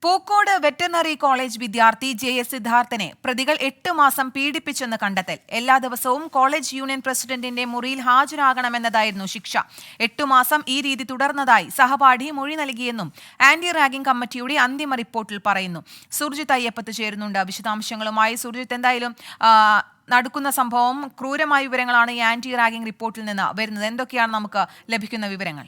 Pookode veterinary college വിദ്യാർത്ഥി JS സിദ്ധാർത്ഥനെ പ്രതികൾ 8 മാസം പീഡിപ്പിച്ചെന്ന് കണ്ടെത്തൽ. എല്ലാ ദിവസവും കോളേജ് യൂണിയൻ പ്രസിഡന്റിന്റെ മുറിയിൽ ഹാജരാകണമെന്നതായിരുന്നു ശിക്ഷ. 8 മാസം ഈ രീതി തുടർന്നതായി സഹപാഠി മൊഴി നൽകിയെന്നും ആന്റി റാഗിംഗ് കമ്മിറ്റിയുടെ അന്തിമ റിപ്പോർട്ടിൽ പറയുന്നു. സുർജിത്ത് അയ്യപ്പത്ത് ചേരുന്നുണ്ട് വിശദാംശങ്ങളുമായി. സുർജിത്ത്, എന്തായാലും നടക്കുന്ന സംഭവം ക്രൂരമായ വിവരങ്ങളാണ് ഈ ആന്റി റാഗിംഗ് റിപ്പോർട്ടിൽ നിന്ന് വരുന്നത്. എന്തൊക്കെയാണ് നമുക്ക് ലഭിക്കുന്ന വിവരങ്ങൾ?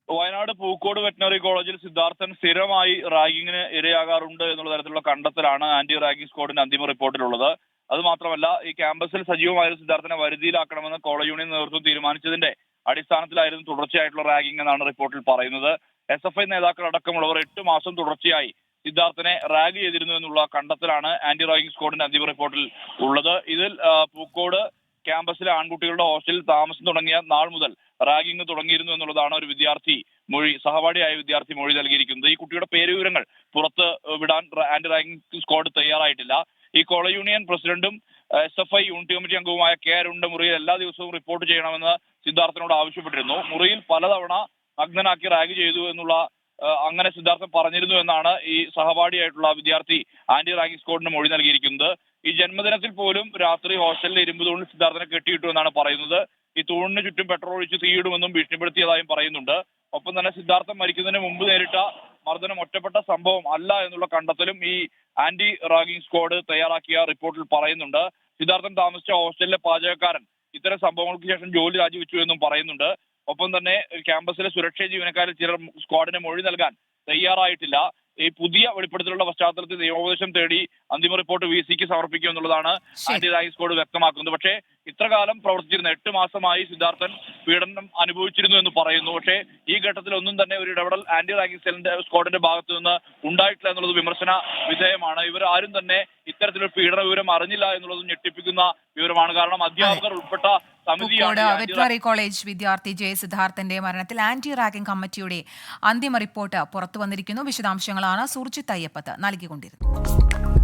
വയനാട് പൂക്കോട് വെറ്ററിനറി കോളേജിൽ സിദ്ധാർത്ഥൻ സ്ഥിരമായി റാഗിങ്ങിന് ഇരയാകാറുണ്ട് എന്നുള്ള തരത്തിലുള്ള കണ്ടെത്തലാണ് ആന്റി റാഗിംഗ് സ്ക്വാഡിന്റെ അന്തിമ റിപ്പോർട്ടിലുള്ളത്. അത് മാത്രമല്ല, ഈ ക്യാമ്പസിൽ സജീവമായ സിദ്ധാർത്ഥനെ വരുതിയിലാക്കണമെന്ന് കോളേജ് യൂണിയൻ നേതൃത്വം തീരുമാനിച്ചതിന്റെ അടിസ്ഥാനത്തിലായിരുന്നു തുടർച്ചയായിട്ടുള്ള റാഗിംഗ് എന്നാണ് റിപ്പോർട്ടിൽ പറയുന്നത്. SFI നേതാക്കൾ അടക്കമുള്ളവർ 8 മാസം തുടർച്ചയായി സിദ്ധാർത്ഥനെ റാഗ് ചെയ്തിരുന്നു എന്നുള്ള കണ്ടെത്തലാണ് ആന്റി റാഗിംഗ് സ്ക്വാഡിന്റെ അന്തിമ റിപ്പോർട്ടിൽ ഉള്ളത്. ഇതിൽ പൂക്കോട് ക്യാമ്പസിലെ ആൺകുട്ടികളുടെ ഹോസ്റ്റലിൽ താമസം തുടങ്ങിയ നാൾ മുതൽ റാഗിംഗ് തുടങ്ങിയിരുന്നു എന്നുള്ളതാണ് ഒരു വിദ്യാർത്ഥി സഹപാഠിയായ വിദ്യാർത്ഥി മൊഴി നൽകിയിരിക്കുന്നത്. ഈ കുട്ടിയുടെ പേരുവിവരങ്ങൾ പുറത്ത് വിടാൻ ആന്റി റാഗിംഗ് സ്ക്വാഡ് തയ്യാറായിട്ടില്ല. ഈ കോളേജ് യൂണിയൻ പ്രസിഡന്റും SFI യൂണിറ്റ് കമ്മിറ്റി അംഗവുമായ K. അരുണിന്റെ മുറിയിൽ എല്ലാ ദിവസവും റിപ്പോർട്ട് ചെയ്യണമെന്ന് സിദ്ധാർത്ഥനോട് ആവശ്യപ്പെട്ടിരുന്നു. മുറിയിൽ പലതവണ നഗ്നനാക്കി റാഗ് ചെയ്തു എന്നുള്ള അങ്ങനെ സിദ്ധാർത്ഥൻ പറഞ്ഞിരുന്നു എന്നാണ് ഈ സഹപാഠിയായിട്ടുള്ള വിദ്യാർത്ഥി ആന്റി റാഗിംഗ് സ്ക്വാഡിന് മൊഴി നൽകിയിരിക്കുന്നത്. ഈ ജന്മദിനത്തിൽ പോലും രാത്രി ഹോസ്റ്റലിൽ ഇരുമ്പ് തൂണിൽ സിദ്ധാർത്ഥനെ കെട്ടിയിട്ടു എന്നാണ് പറയുന്നത്. ഈ തൂണിന് ചുറ്റും പെട്രോൾ ഒഴിച്ച് തീയിടുമെന്നും ഭീഷണിപ്പെടുത്തിയതായും പറയുന്നുണ്ട്. ഒപ്പം തന്നെ സിദ്ധാർത്ഥൻ മരിക്കുന്നതിന് മുമ്പ് നേരിട്ട മർദ്ദനം ഒറ്റപ്പെട്ട സംഭവം അല്ല എന്നുള്ള കണ്ടെത്തലും ഈ ആന്റി റാഗിംഗ് സ്ക്വാഡ് തയ്യാറാക്കിയ റിപ്പോർട്ടിൽ പറയുന്നുണ്ട്. സിദ്ധാർത്ഥൻ താമസിച്ച ഹോസ്റ്റലിലെ പാചകക്കാരൻ ഇത്തരം സംഭവങ്ങൾക്ക് ശേഷം ജോലി രാജിവെച്ചു എന്നും പറയുന്നുണ്ട്. ഒപ്പം തന്നെ ക്യാമ്പസിലെ സുരക്ഷാ ജീവനക്കാരിൽ ചിലർ സ്ക്വാഡിന് മൊഴി നൽകാൻ തയ്യാറായിട്ടില്ല. ഈ പുതിയ വെളിപ്പെടുത്തലുള്ള പശ്ചാത്തലത്തിൽ നിയമോപദേശം തേടി അന്തിമ റിപ്പോർട്ട് VCക്ക് സമർപ്പിക്കും എന്നുള്ളതാണ് ആന്റി റാഗിംഗ് സ്ക്വാഡ് വ്യക്തമാക്കുന്നത്. പക്ഷേ ഇത്രകാലം പ്രവർത്തിച്ചിരുന്ന 8 മാസമായി സിദ്ധാർത്ഥൻ പീഡനം അനുഭവിച്ചിരുന്നു എന്ന് പറയുന്നു. പക്ഷേ ഈ ഘട്ടത്തിൽ ഒന്നും തന്നെ ഒരു ഇടപെടൽ ആന്റി റാഗിംഗ് സ്ക്വാഡിന്റെ ഭാഗത്തു നിന്ന് ഉണ്ടായിട്ടില്ല എന്നുള്ളത് വിമർശന വിധേയമാണ്. ഇവർ ആരും തന്നെ ഇത്തരത്തിലൊരു പീഡന വിവരം അറിഞ്ഞില്ല എന്നുള്ളതും ഞെട്ടിപ്പിക്കുന്ന വിവരമാണ്. കാരണം അധ്യാപകർ ഉൾപ്പെട്ട വെറ്ററിനറി കോളേജ് വിദ്യാർത്ഥി JS സിദ്ധാർത്ഥന്റെ മരണത്തിൽ ആന്റി റാഗിംഗ് കമ്മിറ്റിയുടെ അന്തിമ റിപ്പോർട്ട് പുറത്തു വന്നിരിക്കുന്നു. വിശദാംശങ്ങളാണ് സുർജിത്ത് അയ്യപ്പത്ത് നൽകിക്കൊണ്ടിരുന്നത്.